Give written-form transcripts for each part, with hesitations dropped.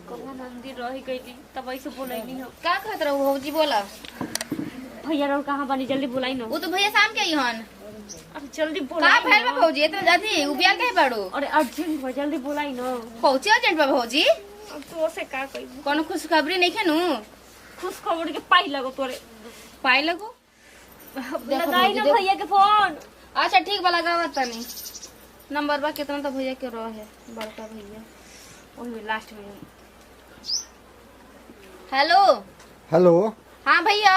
कौन नंदी रह गई तब ऐसे बोलाई नहीं हो। का कहत रहो भौजी बोला। भैया और कहाँ बनी जल्दी बोलाई ना। वो तो भैया शाम के आई हन। अरे जल्दी का बोलाई भैल बा भौजी इतना जल्दी उबियाल काहे बाड़ू। अरे अर्जेंट हो जल्दी बोलाई ना। पहुंचे अर्जेंट बा भौजी। अब तो से का कही कोनो खुशखबरी नहीं खेनु। खुश खबर के पाई लगो तोरे पाई लगो लगाई ना भैया के फोन। अच्छा ठीक बा लगावा तनी नंबर बा कितना तो भैया के रहे बड़का भैया ओही लास्ट में। Hello hello. हाँ भैया।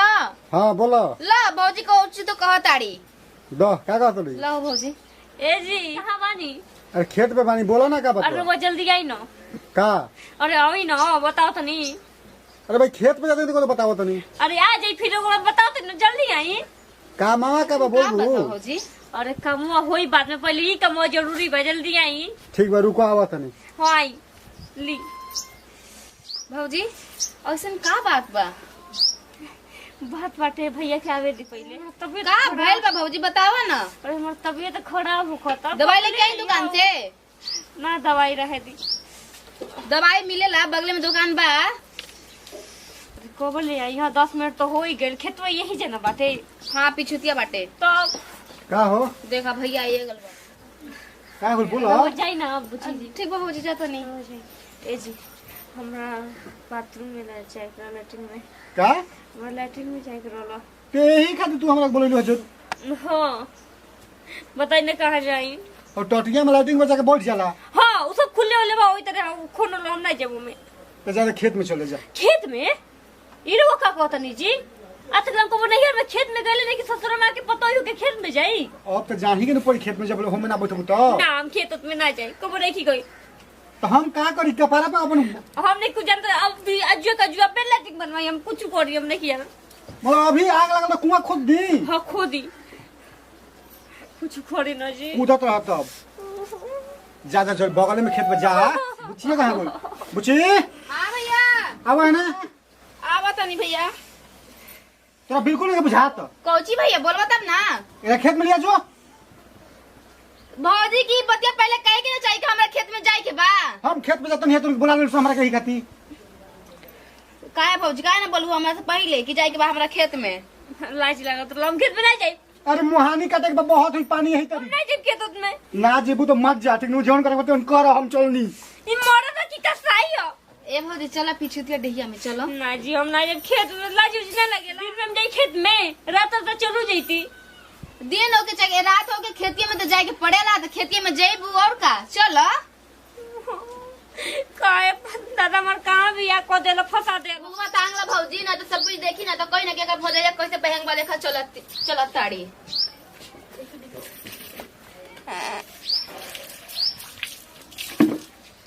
हाँ बोलो। ला भौजी को उच्च तो कह ताड़ी दो क्या कहत रही? ला भौजी। ए जी कहाँ बानी? अरे खेत पे बानी बोलो ना का बता। अरे वो जल्दी आई ना। का? अरे आई ना बताओ तो नहीं। अरे भाई खेत पे जाते तो बताओ तो नहीं। अरे आ जाई फिर ओकरा बताओ तो जल्दी आई। का मामा का बा बोल दू। भौजी अरे कमुआ होई बाद में पहले ही कमुआ जरूरी बा जल्दी आई। ठीक बा रुको आवा तनी। हाँ आई ली भौजी ऐसन का बात बा। बात बाटे भैया के आवे दी पहले तबियत का भइल बा भौजी बतावा ना। अरे हमार तबियत खराब होखता। दवाई लेके आई दुकान से। ना दवाई रहे दी। दवाई मिलेला बगले में दुकान बा। कब ले आई यहाँ 10 मिनट तो हो ही गए खेतवा यही जना बाटे। हाँ पिछुतिया बाटे तो का हो? देखा भैया ये गल बा। का बोल बोलो। हो जाई ना अब बुझी जी। ठीक बा भौजी जाता नहीं। हो जाई। ए जी हमरा बाथरूम में ना जाए करा लैट्रिन में। का? हमरा लैट्रिन में जाए करा ते ही खातिर तू हमरा बोलैलो हजर। हाँ बताई ना कहाँ जाई। और टटिया में लाइटिंग बजा के बैठ जाला। हाँ उ सब खुले वाले बा ओई तरह खोनो हम ना जाबो में। तो जा खेत में चले जा। खेत में इरो का कहतनी जी अतलम को नहीं में खेत में गले नहीं कि ससुर में आके पता हो के खेत में जाई। अब तो जान ही के न पड़ी खेत में जब हम ना बैठबू तो। ना हम खेत में ना जाए कब नहीं गई। तो हम का करी कपारा पे अपन हम नहीं कुछ जानते अब भी अजुआ का जुआ पे लैटिंग बनवाई हम कुछ करी हम नहीं किया। मतलब अभी आग लगल तो कुआं खोद दी। हाँ खोदी कुछ खोरी ना जी। कूदत रह तब ज्यादा चल बगल में खेत में जा। बुचिए कहां बोल बुची हाँ भैया अब है ना आवा तनी भैया। तोरा बिल्कुल नहीं बुझात। कौची भैया बोलवा तब ना। ए खेत में लिया जो। भौजी की बतिया पहले कहे के ना चाहिए कि हमरा खेत में जाए के बा। हम खेत में जाते नहीं तो बुला ले हमरा कही खाती। काहे भौजी काहे ना बोलू हमरा से पहले कि जाए के बा हमरा खेत में। लाज लगा तो हम खेत में नहीं जाए। अरे मुहानी काटे के बहुत ही पानी यही हम तरी। नहीं जाए खेत में। ना जेबू तो मत जा ठीक नु जोन करे तो कर हम चलनी। ई मरे ना की कसाई हो। ए भौजी चला पिछुतिया डहिया में चलो। ना जी हम ना जब खेत में लाज उजना लगे दिन में हम जाई खेत में रात तो चलू जईती। दिन होके चाहिए रात होके खेतिया में तो जाए के पड़ेला तो खेतिया में जइबू और का चलो। काहे दादा मार कहां भी या को देला फंसा दे। मुंहवा टांगला भौजी ना तो सब कुछ देखी ना तो कोई ना के भौजी कैसे बहंग वाले खा चलत ताड़ी।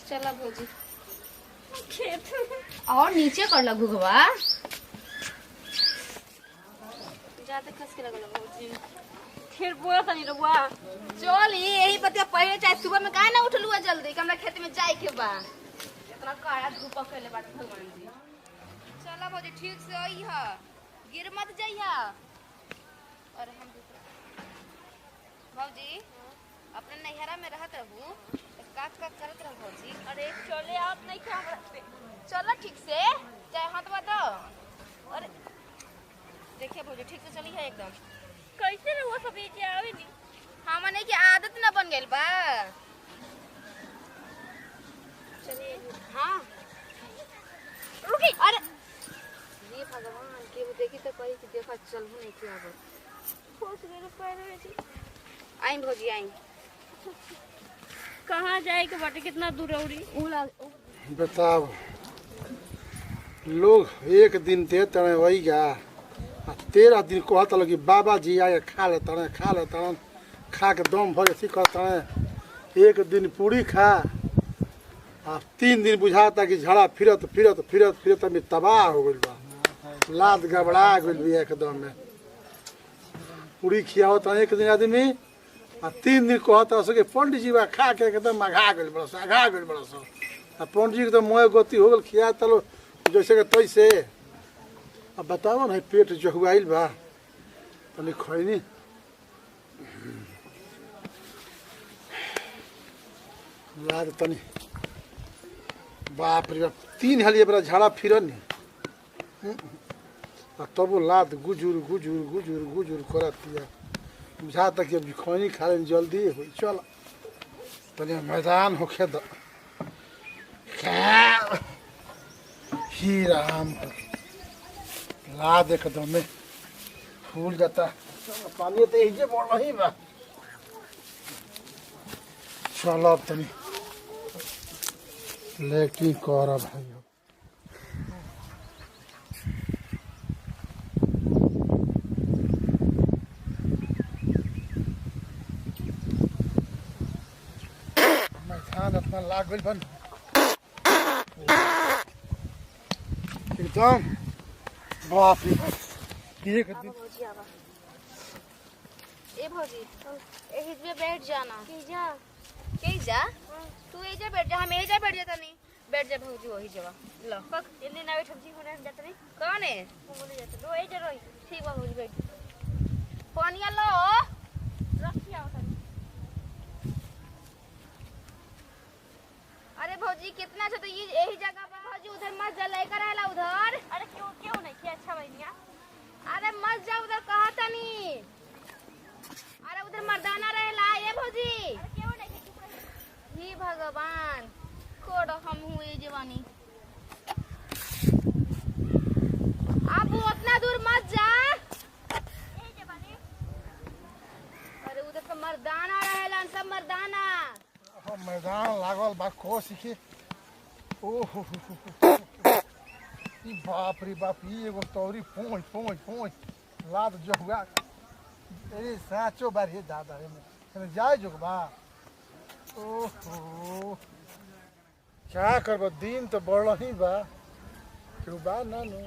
चला भौजी खेत और नीचे कर ला घुघवा। ज्यादा खस के लगल भौजी फिर बोला तनी रहुआ। चल यही बतिया पहले चाहे सुबह में काहे ना उठलुआ जल्दी कि हमरा खेत में जाए के बा। इतना काया धूप पकड़ले बाटे भगवान जी। चला भौजी ठीक से आई ह गिर मत जाइहा। अरे हम भौजी अपने नैहरा में रहत रहू तो का करत रह भौजी। अरे चले आप नहीं क्या हमरा पे। चलो ठीक से चाहे हाथ बा दो। अरे देखिए भौजी ठीक से चली है एकदम। कैसे रे वो सब ये आवे नहीं। हमने की आदत ना बन गइल बा। चलिए हाँ रुकी। अरे ये भगवान के वो देखी तो कही कि देखा चलू नहीं किया अब। फंस गए पैर में जी। आई भौजी आई। कहाँ जाए के बाटे कितना दूर औरी। बताओ लोग एक दिन दे तने वही गा 13 दिन कहत लगी बाबा जी आए खा ले तने खा के दम भर अथी कर तने। एक दिन पूरी खा आ 3 दिन बुझाता कि झड़ा फिरत में तबाह हो गइल बा। लाद गबड़ा गइल भी एकदम में। पूरी खियाओ तने एक दिन आदमी आ 3 दिन कहता सके पंडित जी बा खा के एकदम आघा गइल बड़ा आ पंडित जी के तो मोह गति हो गल खिया तलो जैसे के तैसे। अब बताओ ना पेट जहुआइल बा तनी खैनी लाद तनी बाप रे बाप 3 हाली बड़ा झाड़ा फिरनी तब लात गुजुर गुजुर गुजुर गुजुर करतिया बुझा तक कि खैनी खा ले जल्दी हो चल तने मैदान होखे द ही राम ला देख दो में फूल जाता पानी तो यही बोल रही बा चलो अब तनी लेकिन कर भाई मैदान अपना लाग गइल बन एकदम बाप रे एक दिन ए भौजी एही पे बैठ जाना के जा तू एजा बैठ जा हम एजा बैठ जाता नहीं बैठ जा भौजी वही जगह लो पक इन्ने ना बैठ जी होने जात नहीं कौन है बोले जात लो ए जे रोई ठीक बा भौजी बैठ पानी लो रखी आओ तनी अरे भौजी कितना अच्छा तो ये यही जगह पे भौजी उधर मत जा लेकर आला उधर अरे क्यों क्यों नहीं किया अच्छा भैया अरे मत जा उधर कहा तनी अरे उधर मर्दाना रहेला ये भौजी अरे क्यों नहीं ही भगवान कोड़ हम हुए जवानी आप उतना दूर मत जा ए जे बानी अरे उधर तो मर्दाना रहेला सब मर्दाना मैदान लागल बा को सीखे ओहो ई बाप रे बाप ई एगो तौरी पोंछ पोंछ पोंछ लाद जो हुआ अरे साचो बार हे दादा रे में जाए जो बा ओहो क्या करबो दिन तो बड़ ही बा क्यों बा ना नो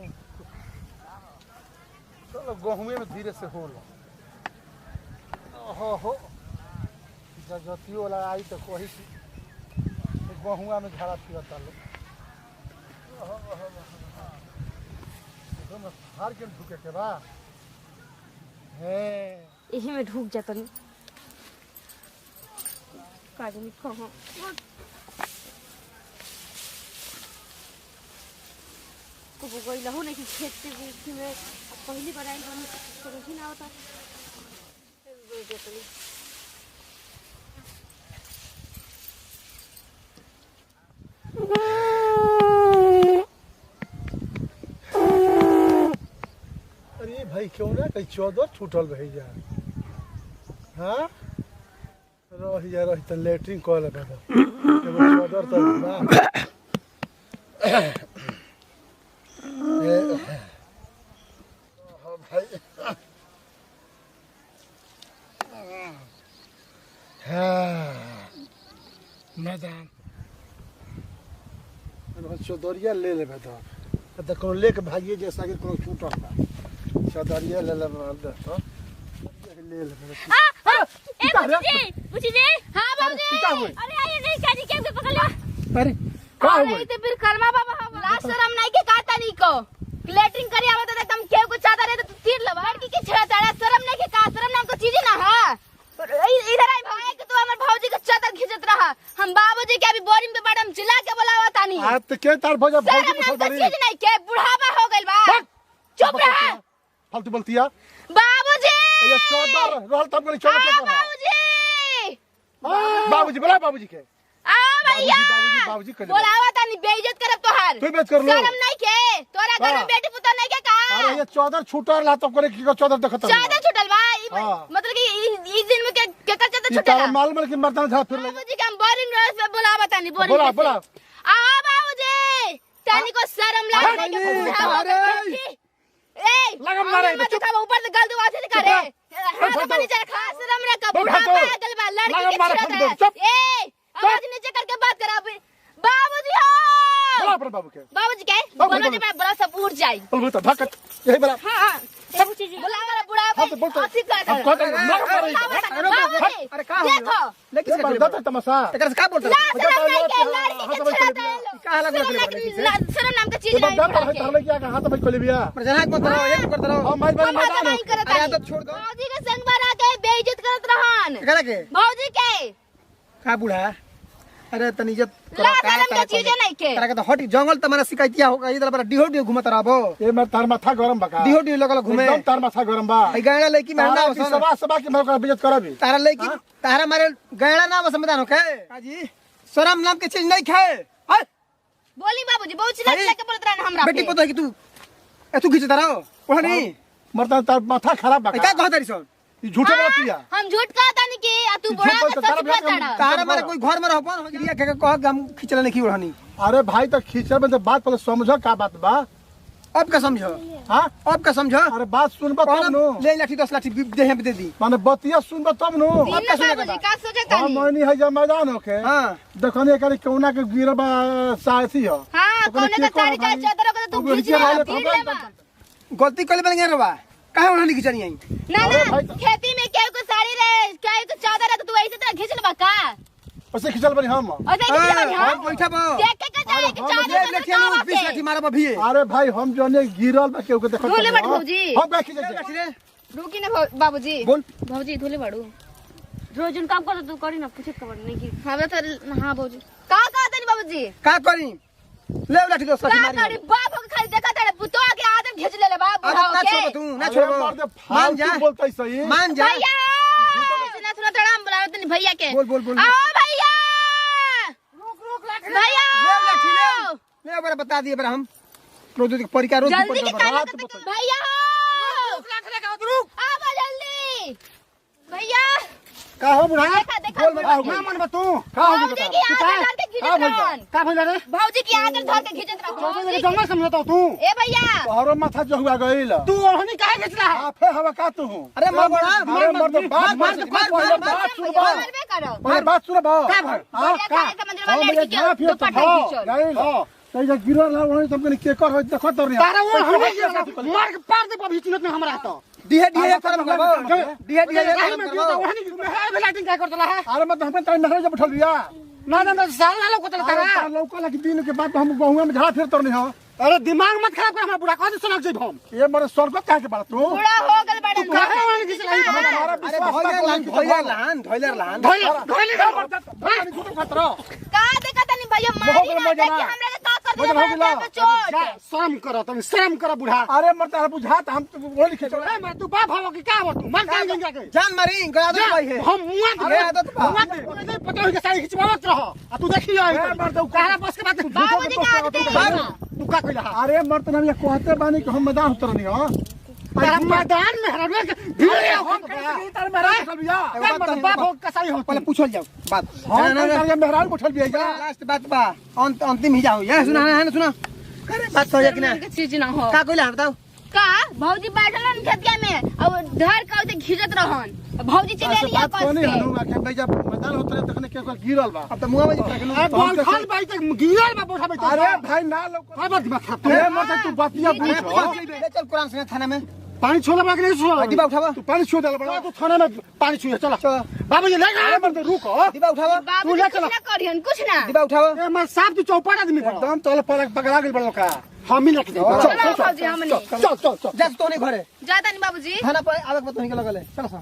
चलो गहुमे में धीरे से होला ओहो हो जगती वाला आई तो कही गहुआ में झाड़ा फिरता लो हार के ढुके के बा है यही में ढूक जाता नहीं काजनी कहो को गई लहू नहीं कि खेत के बीच में पहली बार आई बन तो ही ना होता अरे भाई क्यों ना कहीं चौदह छूटल रही जा हाँ रही तो लेटरिन कॉल है चौदह तो भाई हाँ मैदान चौदरिया ले ले तो कोनो लेके भागिए जैसा कि कोनो छूटल बा चौदरिया ले ले ले ले ए पूछी जी हां बाबूजी अरे आइए नहीं काजी के पकड़ लो अरे का हो अरे तो फिर कर्मा बाबा हो लास्ट शर्म नहीं के कहता नहीं को लेटरिंग करी आवत त तुम केहू को चाहता रहे तो तीर लवा लड़की के छेड़ा ताड़ा शर्म नहीं के का शर्म नाम को चीज ना है इधर आई भाई कि तू हमर भौजी के चादर खींचत रहा हम बाबूजी के अभी बोरिंग पे मैडम चिल्ला के बुलावा तानी आज तो के तार भौजा भौजी शर्म पर नाम को चीज नहीं के बुढ़ावा हो गइल बा चुप रह फालतू बोलतिया बाबूजी ये 14 रहल तब बोले 14 बाबूजी बाबूजी बोला बाबूजी के आ भैया बाबूजी कर बोलावा तानी बेइज्जत करब तोहार तू बेइज्जत कर लो शर्म नहीं के तोरा घर में बेटी पुता नहीं के का अरे ये 14 छूटल ला तो करे की 14 देखत ज्यादा छुटल बा मतलब कि इस दिन में के कर ज्यादा छुटल तारा मालूम है कि मर्दाना झा फिर ले बाबूजी के हम बोरिंग रोड पे बुलावा तानी बोरिंग बोला बोला आ बाबूजी तानी को शर्म लागे के बुढ़ा ए लगम मारे चुप ऊपर से गल दुआ से करे हाथ पर नीचे रखा शर्म रे का बुढ़ा पागल बा लड़की के छेड़ा ए आवाज नीचे करके बात कर अभी बाबूजी हो बोला अपने बाबू के बाबूजी के बोलो जे मैं बड़ा सब उड़ जाई बोल तो धक्का यही बोला हां सब चीज बुलावा बुढ़ा हाँ तो बोलते अथी कर हम कहते हैं अरे का देखो लेकिन बड़ा तमाशा तकर से का बोलत शर्म नाम का चीज ये नहीं बंदा है ताले क्या हाथ में खोले बिया प्रधान मत रहो एक करत रहो हम माइल बारी मैदान नहीं करत अरे आदत छोड़ दो भौजी के संग बना के बेइज्जत करत रहन करा के भौजी के का बूढ़ा अरे तनी इज्जत ला शर्म के चीज नहीं के तारा के तो हट जंगल त मारा शिकायतिया होगा इधर पर डिहो डिहो घुमत रहबो ए मैं तार माथा गरम बका डिहो डिहो लगल घूमे एकदम तार माथा गरम बा आई गायला लड़की में ना तारा सभा सभा के मैं बेइज्जत करबी तारा लड़की तारा मारे गायला ना समाधान हो के काजी शर्म नाम के चीज नहीं खाए बोली बाबूजी बहुत चिल्ला चिल्ला के बोलत रहन हमरा बेटी पतो है कि तू खींच तारा पढ़नी मरता तार माथा खराब बका का कहत रही सन झूठे बोलतिया हम झूठ कहता नहीं कि आ तू बड़ा झूठ बोलता, सच तारा कहता तारा मारे कोई घर में रहबो न क्रिया के कह हम खींचला नहीं उड़नी अरे भाई तो खींचर में तो बात पहले समझो का बात बा अब का समझो हां अब का समझो अरे बात सुनबा तब नो ले लाठी 10 लाठी दे हम दे दी माने बतिया सुनबा तब नो दिन बाबूजी का सोचता हां नहीं मैंने है जब मैदान होके हां देखने करे कौना के गिरबा साथी हो हां कोने का साड़ी चाहे चादर को तू खींच ले फिर ले बा गलती कर बन गए रवा काहे उड़नी खींचनी आई ना ना खेती में क्या को साड़ी रहे क्या को चादर है तो तू ऐसे तरह खींच ले बा का ऐसे खिचल बनी हम और देख ले हां बैठा बा देख के जाए कि ले चादर ले के 20 लाठी मारब अभी अरे भाई हम जने गिरल बा केहू के देखो धोले बड़ भौजी। हम का खींचे रुकी ना बाबूजी बोल भौजी धोले बाड़ू रोज उन काम कर तू करी ना पूछे खबर नहीं की हमरा तो हां भौजी का कहता नहीं बाबूजी का करी ले लाठी 10 लाठी का मारी करी बाप को खाली देखा तेरे पुतो के आदम खींच ले बाप अरे ना के छोड़ तू ना छोड़ मान जा बोलता सही मान जा भैया सुना सुना तड़ाम बुलाओ तनी भैया के बोल बोल बोल आओ भैया भैया ले लाठी ले बड़ा बता दिए बड़ा हम रोज परिका रोज जल्दी के काला भैया रुक आ जल्दी भैया का हो बुढ़ा देखा देखा ना मन बा तू का हो भौजी की आदत धर के खींचत रहन का भइल रे भौजी की आदत धर के खींचत रहन जंगल समझता तू ए भैया तोहरो माथा जो हुआ गइल तू ओहनी काहे खिचला आफे हवा का तू हूं अरे मार बड़ा अरे मर्द बात बात सुनबा मरबे करो पहले बात सुनबा का भर हां का समझ में लड़की के दुपट्टा खींचो गइल हां तै जे गिरल ना वही तुमके के कर होय देखो तोर तारा वो हनी मार के पार दे पबी चिनत में हमरा तो डिहे डिहे करब करबो डिहे डिहे करब करबो ओहनी मेहर भेलाटिंग का करतला है अरे मत हम तै नहर जब उठल लिया ना ना साल ना लोकत तारा लौका लगी दिन के बाद हम बहुआ में झाड़ा फिर तोरनी हो अरे दिमाग मत खराब कर हमरा बुढ़ा कह सुना जेब हम ये मारे स्वर्ग काहे के बात तू पूरा हो गल बड़न काहे ओहनी खिचला अरे धोइलर लान धोइले खतरा का देखा तनी भैया मारी ना देखी हमरा के का कर दे चोट शर्म कर तुम शर्म कर बुढ़ा अरे मरता बुझात हम वो लिखे अरे मैं तू बाप हो कि का हो तू मन जान जाके जान मारी गया भाई है हम मुआ दे आदत मुआ दे पता है कि सारी खिचवावत रह आ तू देखी आई मर दे कहरा बस के बात बाबूजी का आदत है तू का कइला अरे मरत ना ये कहते बानी कि हम मैदान उतरनी हो तारा मैदान में हरवे भीड़ हम तार महाराज उठल बिया बाप हो कसाई हो पहले पूछल जाओ बात हम तार महाराज उठल बिया लास्ट बात बा अंतिम ही जाओ ये सुना है ना सुना अरे बात सही है कि ना चीज ना हो का कइला बताओ का भौजी बैठल न खेतिया में अब धर का उते खींचत रहन भौजी चले लिया बात कोनी हनु आखे भाई जब मैदान उतरे तखने के गिरल बा अब तो मुआ में अरे बॉल खाल भाई तक गिरल बा बोठा बैठ अरे भाई ना लोग बात दिमाग खराब अरे मरत तू बातिया पूछ चल कुरान सुना थाना में पानी छोला बा कि नहीं छोला डिब्बा उठावा तू पानी छू दे बड़ा तू थाने में पानी छू चला बाबूजी ले जा मत रुक डिब्बा उठावा बाबू कुछ ना करियन कुछ ना डिब्बा उठावा ए मैं साहब तू चौपाट आदमी एकदम तोले पगला गेल बड़ा का हम मिल के चलो भौजी हमनी चल जा तो नहीं घरे जाता नहीं बाबूजी थाना पर आवे के तो नहीं लगले चल सा